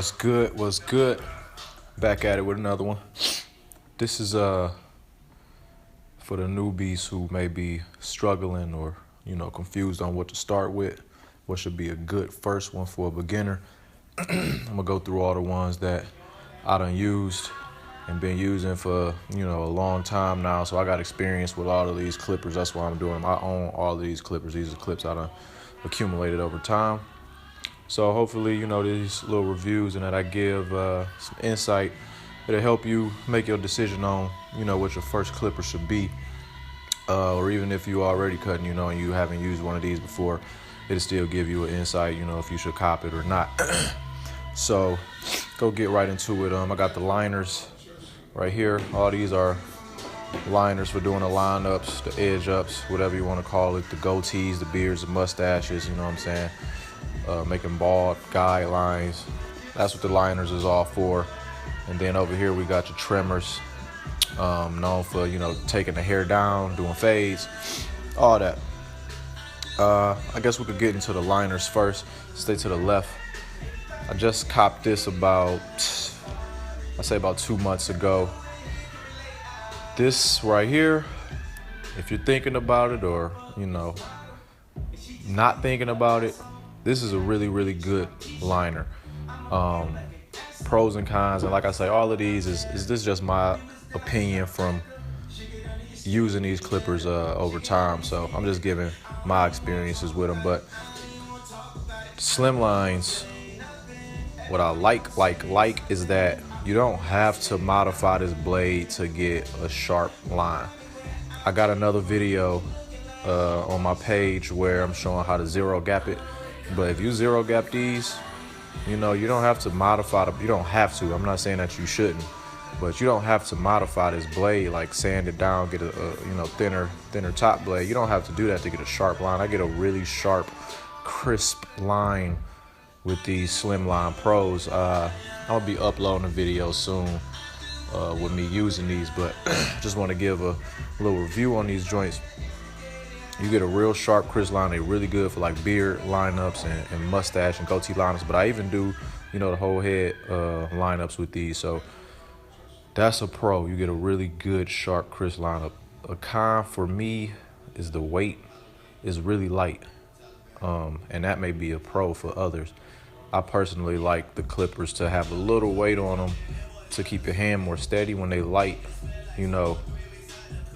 What's good? What's good? Back at it with another one. This is for the newbies who may be struggling or confused on what to start with. What should be a good first one for a beginner? I'm gonna go through all the ones that I done used and been using for a long time now. So I got experience with all of these clippers. That's why I'm doing them. I own all of these clippers. These are clips I done accumulated over time. So hopefully, these little reviews and that I give some insight, it'll help you make your decision on, what your first clipper should be. Or even if you already cutting, and you haven't used one of these before, it'll still give you an insight, if you should cop it or not. So go get right into it. I got the liners right here. All these are liners for doing the lineups, the edge ups, whatever you want to call it, the goatees, the beards, the mustaches, you know what I'm saying? Making bald guidelines. That's what the liners is all for. And then over here we got your trimmers, known for taking the hair down, doing fades, all that. I guess we could get into the liners first. Stay to the left. I just copped this about 2 months ago. This right here, if you're thinking about it or not thinking about it, this is a really, really good liner. Pros and cons, and like I say, all of these is this just my opinion from using these clippers over time. So I'm just giving my experiences with them. But slimlines, what I like is that you don't have to modify this blade to get a sharp line. I got another video on my page where I'm showing how to zero gap it. But if you zero gap these, you don't have to modify them. You don't have to. I'm not saying that you shouldn't, but you don't have to modify this blade, like sand it down, get a thinner top blade. You don't have to do that to get a sharp line. I get a really sharp, crisp line with these Slimline Pros. I'll be uploading a video soon with me using these, but just want to give a little review on these joints. You get a real sharp, crisp line. They're really good for like beard lineups and mustache and goatee lineups. But I even do, the whole head lineups with these. So that's a pro. You get a really good, sharp, crisp lineup. A con for me is the weight is really light. And that may be a pro for others. I personally like the clippers to have a little weight on them to keep your hand more steady. When they light,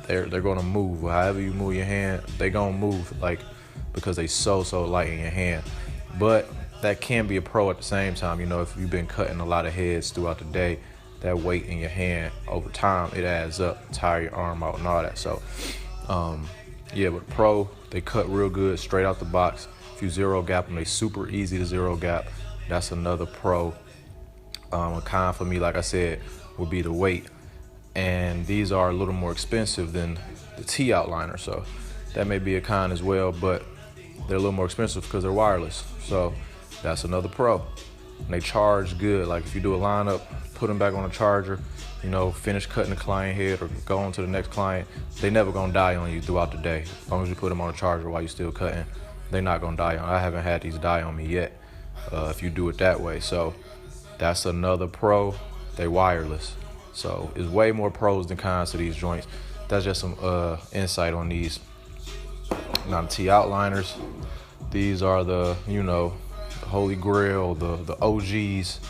they're gonna move. However you move your hand, they gonna move, because they so light in your hand. But that can be a pro at the same time. If you've been cutting a lot of heads throughout the day, that weight in your hand over time, it adds up, tire your arm out and all that. So but pro, they cut real good straight out the box. If you zero gap them, they super easy to zero gap. That's another pro. A con for me, like I said, would be the weight. And these are a little more expensive than the T-outliner, so that may be a con as well, but they're a little more expensive because they're wireless. So that's another pro. And they charge good. Like if you do a lineup, put them back on a charger, finish cutting the client head or go on to the next client, they never gonna die on you throughout the day. As long as you put them on a charger while you're still cutting, they're not gonna die on. I haven't had these die on me yet if you do it that way. So that's another pro. They wireless. So it's way more pros than cons to these joints. That's just some insight on these. Now the T-outliners, these are the holy grail, the OGs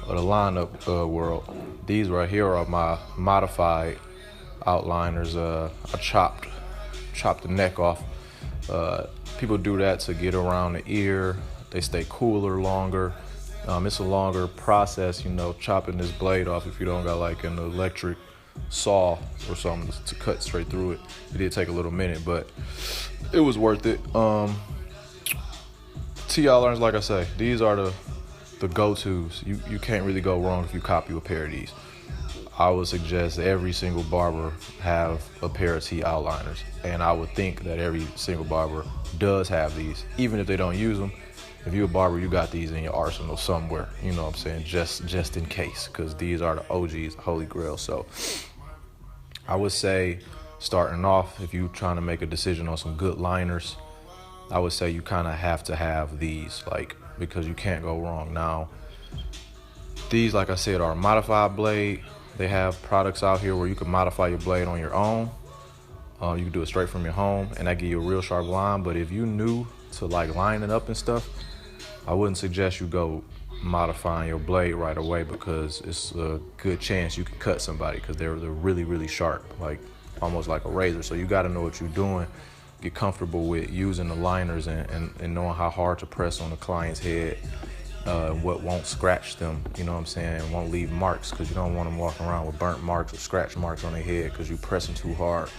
of the lineup world. These right here are my modified outliners. I chopped the neck off. People do that to get around the ear. They stay cooler longer. It's a longer process, chopping this blade off if you don't got like an electric saw or something to cut straight through it. It did take a little minute, but it was worth it. T-outliners, like I say, these are the go-tos. You can't really go wrong if you copy a pair of these. I would suggest every single barber have a pair of T-outliners, and I would think that every single barber does have these, even if they don't use them. If you're a barber, you got these in your arsenal somewhere, just in case, because these are the OGs, holy grail. So I would say, starting off, if you're trying to make a decision on some good liners, I would say you kind of have to have these, because you can't go wrong. Now, These, like I said, are a modified blade. They have products out here where you can modify your blade on your own. You can do it straight from your home, and that give you a real sharp line. But if you new to like lining up and stuff, I wouldn't suggest you go modifying your blade right away, because it's a good chance you can cut somebody, because they're really, really sharp, like almost like a razor. So you got to know what you're doing, get comfortable with using the liners, and knowing how hard to press on the client's head, what won't scratch them, you know what I'm saying, and won't leave marks, because you don't want them walking around with burnt marks or scratch marks on their head because you're pressing too hard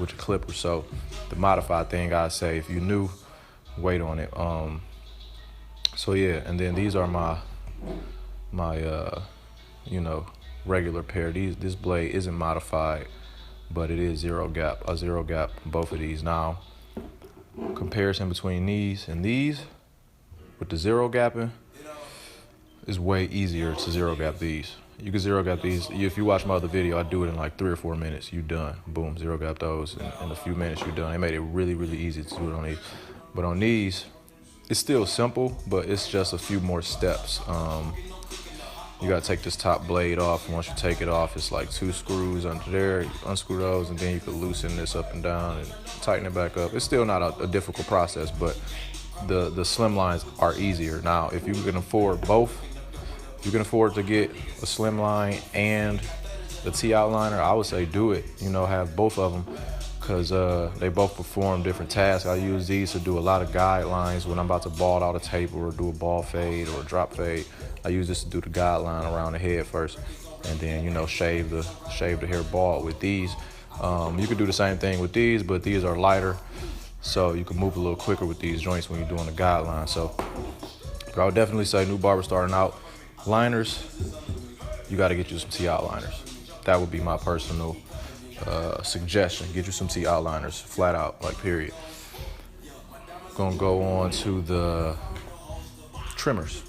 with the clipper. So the modified thing, I say, if you new, wait on it. So yeah, and then these are my you know, regular pair. This blade isn't modified, but it is a zero gap, both of these. Now, comparison between these and these, with the zero gapping, is way easier to zero gap these. You can zero gap these. If you watch my other video, I do it in like 3 or 4 minutes. You done. Boom, zero gap those. In a few minutes, you done. They made it really, really easy to do it on these. But on these, it's still simple, but it's just a few more steps. You gotta take this top blade off. And once you take it off, it's like 2 screws under there. You unscrew those, and then you can loosen this up and down and tighten it back up. It's still not a difficult process, but the slim lines are easier. Now, if you can afford both, if you can afford to get a slim line and the T-outliner, I would say do it. You know, have both of them, because they both perform different tasks. I use these to do a lot of guidelines when I'm about to bald out a taper or do a ball fade or a drop fade. I use this to do the guideline around the head first, and then, you know, shave the hair bald with these. You can do the same thing with these, but these are lighter, so you can move a little quicker with these joints when you're doing the guideline. So I would definitely say, new barber starting out, liners, you got to get you some T-outliners. That would be my personal suggestion. Get you some T-outliners, flat out, like, period. Gonna go on to the trimmers.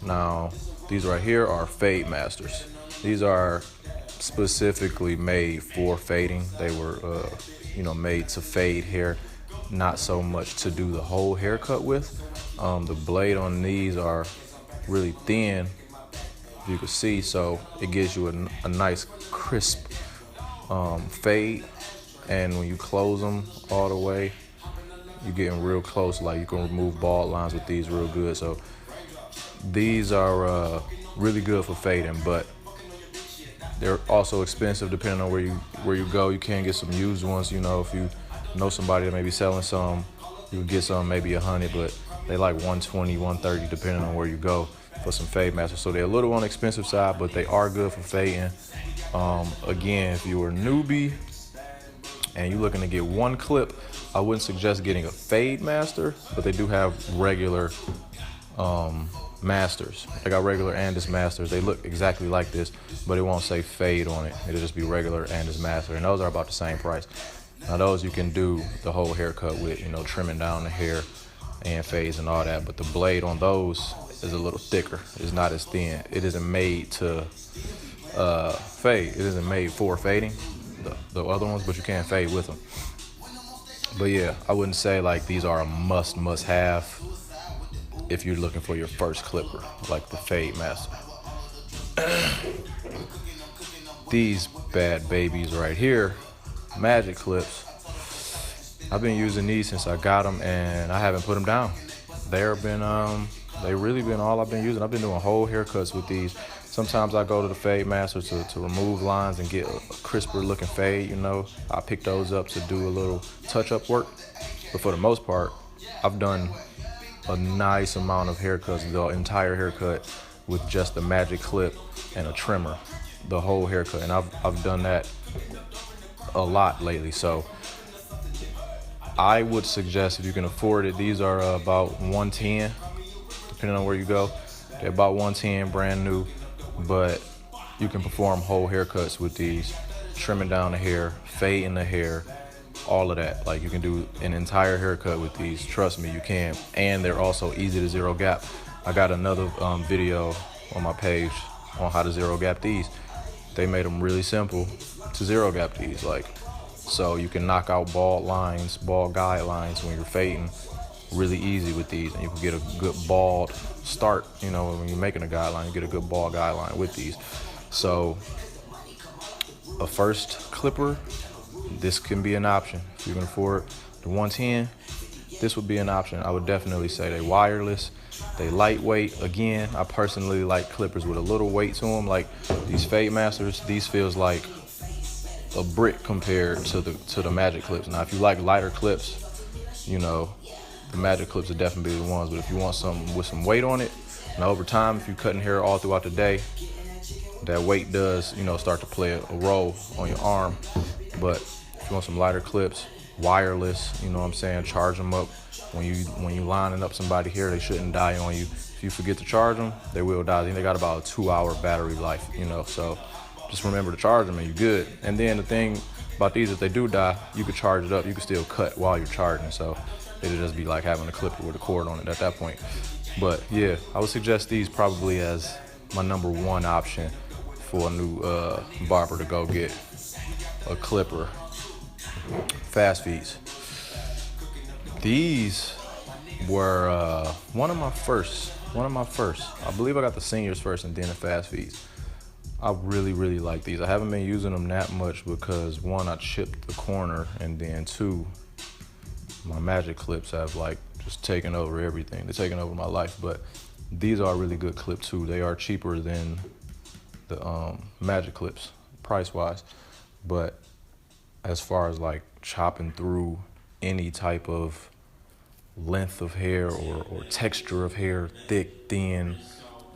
Now, these right here are Fade Masters. These are specifically made for fading. They were, you know, made to fade hair, not so much to do the whole haircut with. The blade on these are really thin, you can see, so it gives you a nice crisp fade. And when you close them all the way, you're getting real close. Like, you can remove bald lines with these real good. So these are really good for fading, but they're also expensive depending on where you go. You can get some used ones. You know, if you know somebody that may be selling some, you can get some maybe 100, but they like 120, 130 depending on where you go for some fade masters. So they're a little on the expensive side, but they are good for fading. Again, if you're a newbie and you're looking to get one clip, I wouldn't suggest getting a fade master, but they do have regular masters. They got regular Andis masters. They look exactly like this, but it won't say fade on it. It'll just be regular Andis master, and those are about the same price. Now, those you can do the whole haircut with, you know, trimming down the hair and fades and all that, but the blade on those is a little thicker. It's not as thin. It isn't made to fade. It isn't made for fading, the other ones, but you can fade with them. But yeah, I wouldn't say like these are a must have if you're looking for your first clipper, like the Fade Master. These bad babies right here, Magic Clips, I've been using these since I got them, and I haven't put them down. They've really been all I've been using. I've been doing whole haircuts with these. Sometimes I go to the Fade Master to remove lines and get a crisper looking fade, you know. I pick those up to do a little touch-up work. But for the most part, I've done a nice amount of haircuts, the entire haircut, with just a Magic Clip and a trimmer, the whole haircut. And I've done that a lot lately. So I would suggest, if you can afford it, these are about 110, depending on where you go. They're about 110, brand new, but you can perform whole haircuts with these, trimming down the hair, fading the hair, all of that. Like, you can do an entire haircut with these. Trust me, you can. And they're also easy to zero gap. I got another video on my page on how to zero gap these. They made them really simple to zero gap these, like, so you can knock out bald lines, bald guidelines when you're fading, really easy with these, and you can get a good bald start. You know, when you're making a guideline, you get a good bald guideline with these. So a first clipper, this can be an option. If you can afford the 110, this would be an option. I would definitely say they wireless, they lightweight. Again, I personally like clippers with a little weight to them. Like these Fade Masters, these feels like a brick compared to the Magic Clips. Now, if you like lighter clips, you know, the Magic Clips are definitely the ones. But if you want something with some weight on it, now over time, if you're cutting hair all throughout the day, that weight does, you know, start to play a role on your arm. But if you want some lighter clips, wireless, you know what I'm saying, charge them up. When you lining up somebody here, they shouldn't die on you. If you forget to charge them, they will die. I think they got about a 2-hour battery life, you know, so just remember to charge them and you're good. And then the thing about these, if they do die, you could charge it up. You can still cut while you're charging, so it'll just be like having a clipper with a cord on it at that point. But yeah, I would suggest these probably as my number one option for a new barber to go get a clipper. Fast feeds. These were one of my first. I believe I got the seniors first and then the fast feeds. I really like these. I haven't been using them that much because one, I chipped the corner, and then two, my Magic Clips have like just taken over everything. They're taking over my life. But these are a really good clip too. They are cheaper than the Magic Clips price wise, but as far as like chopping through any type of length of hair or texture of hair, thick, thin,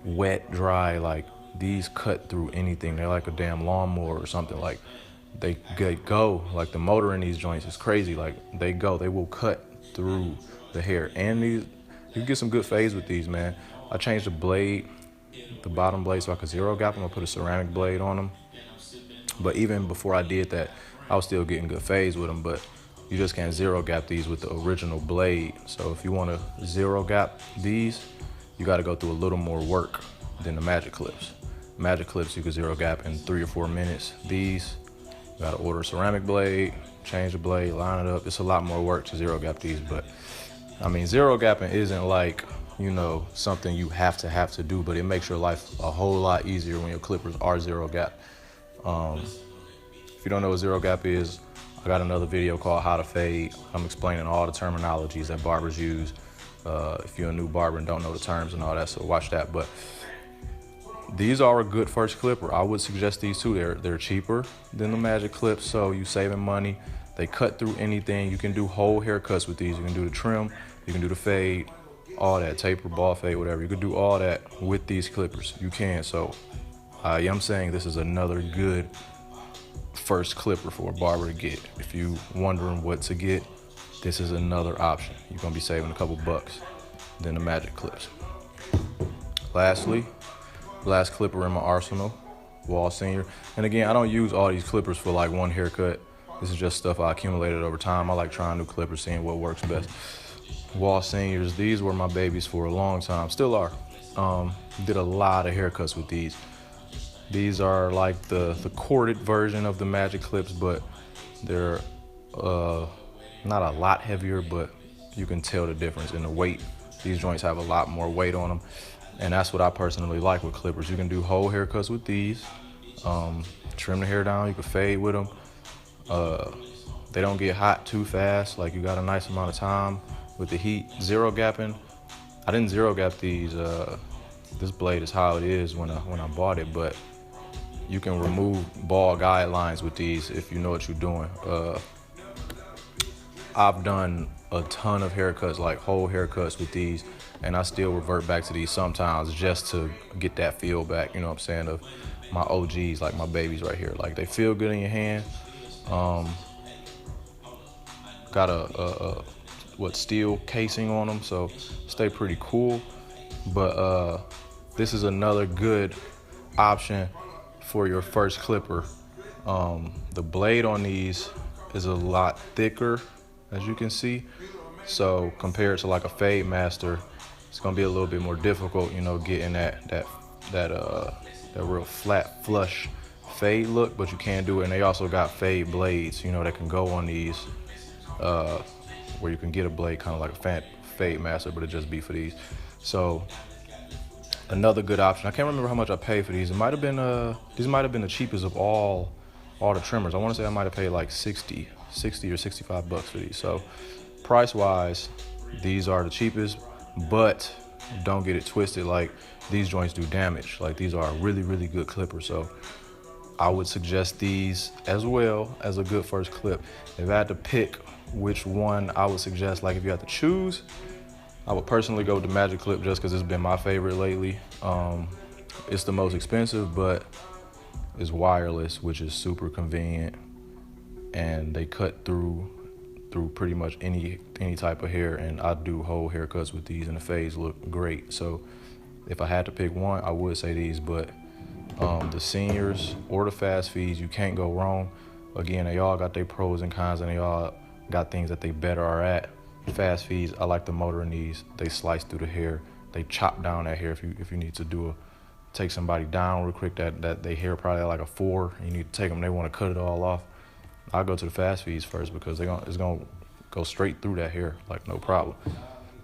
wet, dry, like these cut through anything. They're like a damn lawnmower or something. Like they go, like the motor in these joints is crazy. Like they will cut through the hair. And these, you can get some good fades with these, man. I changed the blade, the bottom blade, so I could zero gap them. I put a ceramic blade on them. But even before I did that, I was still getting good fades with them. But you just can't zero gap these with the original blade. So if you want to zero gap these, you got to go through a little more work than the Magic Clips. Magic Clips you can zero gap in 3 or 4 minutes. These, you got to order a ceramic blade, change the blade, line it up. It's a lot more work to zero gap these. But I mean, zero gapping isn't like, you know, something you have to do, but it makes your life a whole lot easier when your clippers are zero gap. If you don't know what zero gap is, I got another video called How to Fade. I'm explaining all the terminologies that barbers use. If you're a new barber and don't know the terms and all that, so watch that. But these are a good first clipper. I would suggest these too. They're cheaper than the Magic Clips, so you saving money. They cut through anything. You can do whole haircuts with these. You can do the trim, you can do the fade, all that, taper, ball fade, whatever. You could do all that with these clippers. You can. So I'm saying this is another good first clipper for a barber to get. If you wondering what to get, this is another option. You're gonna be saving a couple bucks than the Magic Clips. Lastly, last clipper in my arsenal, Wahl Senior. And again, I don't use all these clippers for like one haircut. This is just stuff I accumulated over time. I like trying new clippers, seeing what works best. Wahl Seniors, these were my babies for a long time, still are. Did a lot of haircuts with these. These are like the corded version of the Magic Clips, but they're not a lot heavier, but you can tell the difference in the weight. These joints have a lot more weight on them, and that's what I personally like with clippers. You can do whole haircuts with these, trim the hair down, you can fade with them. They don't get hot too fast, like you got a nice amount of time with the heat. Zero gapping, I didn't zero gap these. This blade is how it is when I bought it, but you can remove ball guidelines with these if you know what you're doing. I've done a ton of haircuts, like whole haircuts with these, and I still revert back to these sometimes just to get that feel back, you know what I'm saying, of my OGs, like my babies right here. Like they feel good in your hand. Got a steel casing on them, so stay pretty cool. But this is another good option for your first clipper. The blade on these is a lot thicker, as you can see. So compared to like a Fade Master, it's gonna be a little bit more difficult, you know, getting that real flat, flush fade look. But you can do it, and they also got fade blades, you know, that can go on these where you can get a blade kind of like a fade master, but it just be for these. So another good option. I can't remember how much I paid for these. It might have been these might have been the cheapest of all the trimmers. I want to say I might have paid like 60 or 65 bucks for these. So price wise, these are the cheapest, but don't get it twisted. Like, these joints do damage. Like, these are a really, really good clipper. So I would suggest these as well as a good first clip. If I had to pick which one I would suggest, like if you had to choose, I would personally go with the Magic Clip just because it's been my favorite lately. It's the most expensive, but it's wireless, which is super convenient, and they cut through pretty much any type of hair, and I do whole haircuts with these, and the fades look great. So if I had to pick one, I would say these. But the seniors or the fast feeds, you can't go wrong. Again, they all got their pros and cons, and they all got things that they better are at. Fast feeds, I like the motor in these. They slice through the hair. They chop down that hair if you need to take somebody down real quick that they hair probably like a 4, and you need to take them, they want to cut it all off. I'll go to the fast feeds first because it's gonna go straight through that hair, like no problem.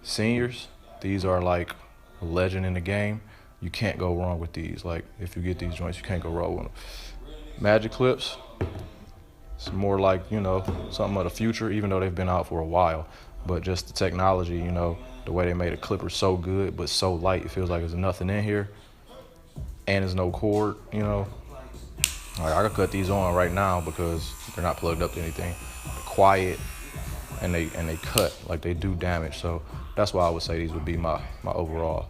Seniors, these are like a legend in the game. You can't go wrong with these. Like, if you get these joints, you can't go wrong with them. Magic Clips, it's more like, you know, something of the future, even though they've been out for a while. But just the technology, you know, the way they made a clipper so good but so light, it feels like there's nothing in here, and there's no cord, you know. All right, I can cut these on right now because they're not plugged up to anything. They're quiet, and they cut, like they do damage. So that's why I would say these would be my overall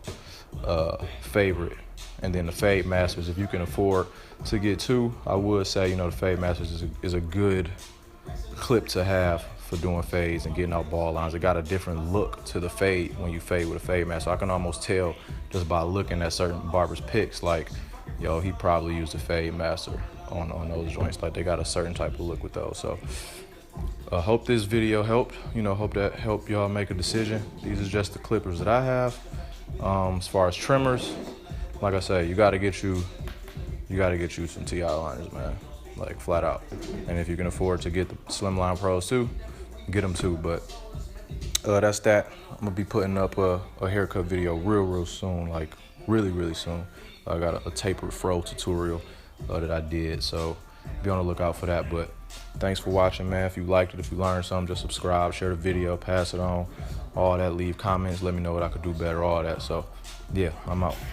favorite. And then the Fade Masters, if you can afford to get 2, I would say, you know, the Fade Masters is a good clip to have for doing fades and getting out ball lines. It got a different look to the fade when you fade with a Fade Master. I can almost tell just by looking at certain barbers' picks, like, yo, he probably used a Fade Master on those joints. Like, they got a certain type of look with those. So hope this video helped. You know, hope that helped y'all make a decision. These are just the clippers that I have. As far as trimmers, like I say, you gotta get you some T-outliners, man. Like, flat out. And if you can afford to get the Slimline Pros too, get them too. But that's that. I'm gonna be putting up a haircut video real soon, like really soon. I got a tapered fro tutorial that I did, so be on the lookout for that. But thanks for watching, man. If you liked it, if you learned something, just subscribe, share the video, pass it on, all that. Leave comments, let me know what I could do better, all that. So yeah, I'm out.